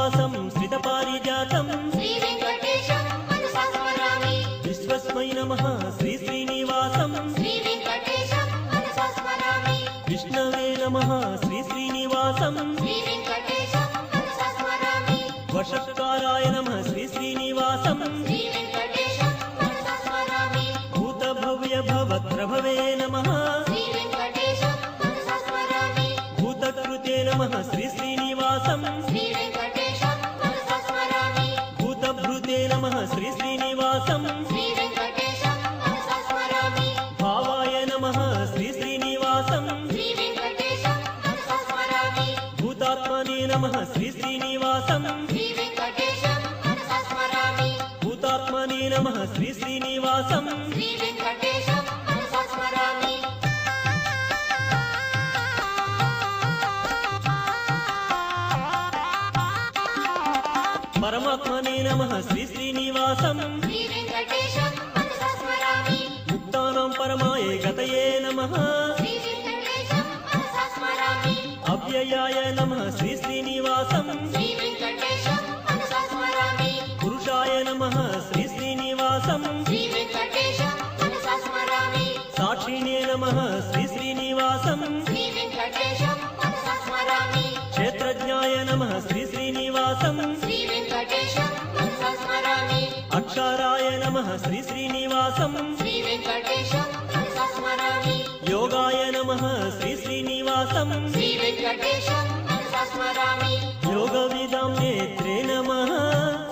श्रीनिवासं श्रितपारिजातं श्री वेंकटेशं मनसा स्मरामि विश्वस्मै नमः श्री श्रीनिवासं श्री वेंकटेशं मनसा स्मरामि विष्णवे नमः श्री श्रीनिवासं श्री वेंकटेशं मनसा स्मरामि वषट्काराय नमः श्री श्रीनिवासं श्री वेंकटेशं मनसा स्मरामि भूतभव्य भवत्रभवे नमः श्री वेंकटेशं मनसा स्मरामि भूतकृते नमः श्री श्रीनिवासं श्री वेंकटेशं मनसा स्मरामि भूतभृते नमः श्री श्रीनिवासं श्री वेंकटेशं मनसा स्मरामि भावाय नमः श्री श्रीनिवासं श्री वेंकटेशं मनसा स्मरामि भूतात्मने नमः श्री श्रीनिवासं श्री वेंकटेशं मनसा स्मरामि भूतात्मने नमः श्री श्रीनिवासं श्री वेंकटेशं मनसा स्मरामि परमात्मने नमः श्री श्रीनिवासं श्री वेंकटेशं मनसा स्मरामि मुक्तानां परमाय गतये नमः श्री वेंकटेशं मनसा स्मरामि अव्ययाय नमः श्री श्रीनिवासं श्री वेंकटेशं मनसा स्मरामि पुरुषाय नमः श्री श्रीनिवासं श्री वेंकटेशं मनसा स्मरामि साक्षिणे नमः श्री श्रीनिवासं श्री वेंकटेशं मनसा स्मरामि क्षेत्रज्ञाय नमः श्री श्रीनिवासं श्री वेंकटेशं मनसा स्मरामि अक्षराय नमः श्री श्रीनिवासं श्री वेंकटेशं मनसा स्मरामि योगाय नमः श्री श्रीनिवासं श्री वेंकटेशं मनसा स्मरामि योगविदां नेत्रे नमः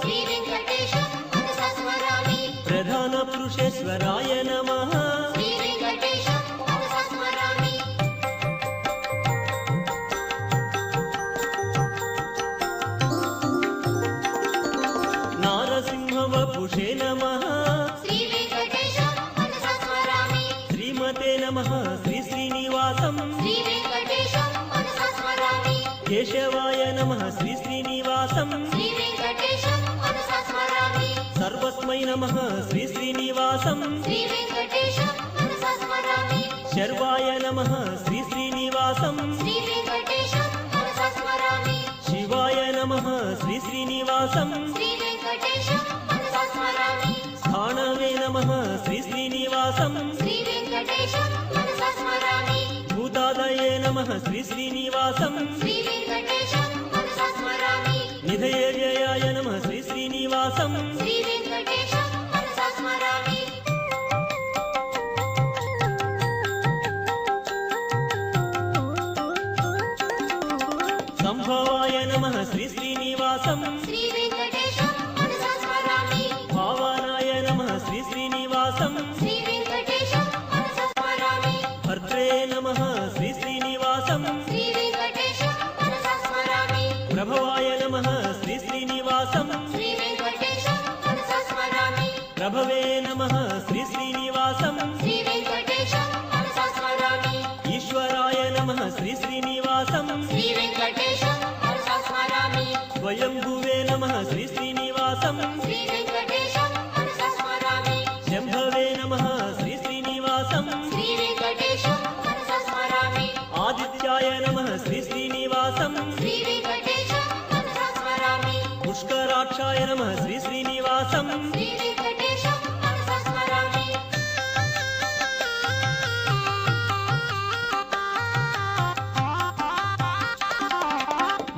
श्री वेंकटेशं मनसा स्मरामि प्रधानपुरुषेश्वराय नमः श्री वेंकटेशं मनसा स्मरामि नारसिंहवपुषे नमः श्री वेंकटेशं मनसा स्मरामि श्रीमते नमः श्री श्रीनिवासं श्री वेंकटेशं मनसा स्मरामि केशवाय नमः श्री श्रीनिवासं श्री वेंकटेशं मनसा स्मरामि सर्वस्मै नमः श्री श्रीनिवासं श्री वेंकटेशं मनसा स्मरामि शर्वाय नमः श्री श्रीनिवासं श्री वेंकटेशं मनसा स्मरामि शिवाय नमः श्री श्रीनिवासं श्री वेंकटेशं मनसा स्मरामि स्थाणवे नमः श्री श्रीनिवासं श्री वेंकटेशं मनसा स्मरामि भूतादये नमः श्री श्रीनिवासं श्री वेंकटेशं मनसा स्मरामि निधये व्ययाय नमः श्री श्रीनिवासं श्री वेंकटेशं मनसा स्मरामि संभवाय नमः श्री श्रीनिवासं श्री वेंकटेशं मनसा स्मरामि भावानाय नमः श्री श्रीनिवासं श्री वेंकटेशं मनसा स्मरामि भर्त्रे नमः श्री श्रीनिवासं श्री वेंकटेशं मनसा स्मरामि प्रभवाय नमः श्री श्रीनिवासं श्री वेंकटेशं मनसा स्मरामि प्रभवे नमः श्री श्रीनिवासं श्री वेंकटेशं मनसा स्मरामि ईश्वराय नमः श्री श्रीनिवासं श्री वेंकटेशं मनसा स्मरामि स्वयंभुवे नमः श्री श्रीनिवासं श्री वेंकटेशं मनसा स्मरामि शंभवे नमः श्री श्रीनिवासं श्री वेंकटेशं मनसा स्मरामि आदित्याय नमः श्री श्रीनिवासं श्री वेंकटेशं मनसा स्मरामि पुष्कराक्षाय नमः श्री श्रीनिवासं श्री वेंकटेशं मनसा स्मरामि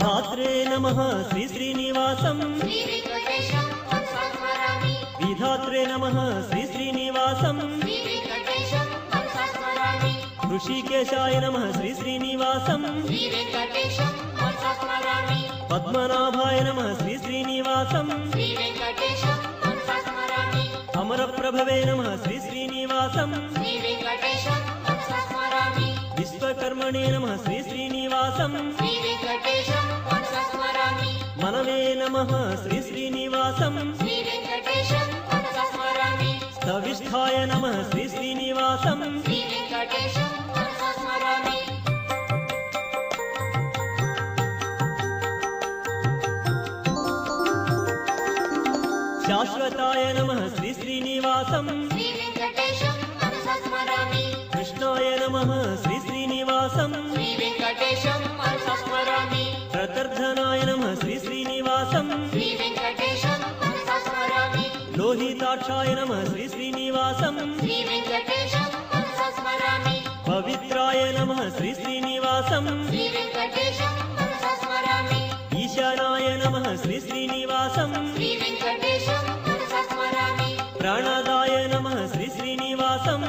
मात्रे नमः श्री श्रीनिवासं श्री वेंकटेशं मनसा स्मरामि विधात्रे नमः श्री श्रीनिवासं श्री वेंकटेशं मनसा स्मरामि ऋषिकेशाय नमः श्री श्रीनिवासं श्री वेंकटेशं मनसा स्मरामि पद्मनाभाय नमः श्री श्रीनिवासं श्री वेंकटेशं मनसा स्मरामि अमरप्रभवे नमः श्री श्रीनिवासं श्री वेंकटेशं मनसा स्मरामि विश्वकर्मणे नमः श्री श्रीनिवासं श्री वेंकटेशं मनसा स्मरामि मनवे नमः श्री श्रीनिवासं श्री वेंकटेशं मनसा स्मरामि स्तविष्ठाय नमः श्री श्रीनिवासं श्री वेंकटेशं मनसा स्मरामि शाश्वताय नमः श्री श्रीनिवासं श्री वेंकटेशं मनसा स्मरामि कृष्णाय नमः श्री श्रीनिवासं श्री वेंकटेशं मनसा स्मरामि प्रतर्धनाय नमः श्री श्रीनिवासं శ్రీనివాసం శ్రీ వెంకటేశం మనసా స్మరామి లోహితాక్షాయ నమః శ్రీ శ్రీనివాసం శ్రీ వెంకటేశం మనసా స్మరామి పవిత్రాయ నమః శ్రీ శ్రీనివాసం శ్రీ వెంకటేశం మనసా స్మరామి ఈశానాయ నమః శ్రీ శ్రీనివాసం శ్రీ వెంకటేశం మనసా స్మరామి ప్రాణదాయ నమః శ్రీ శ్రీనివాసం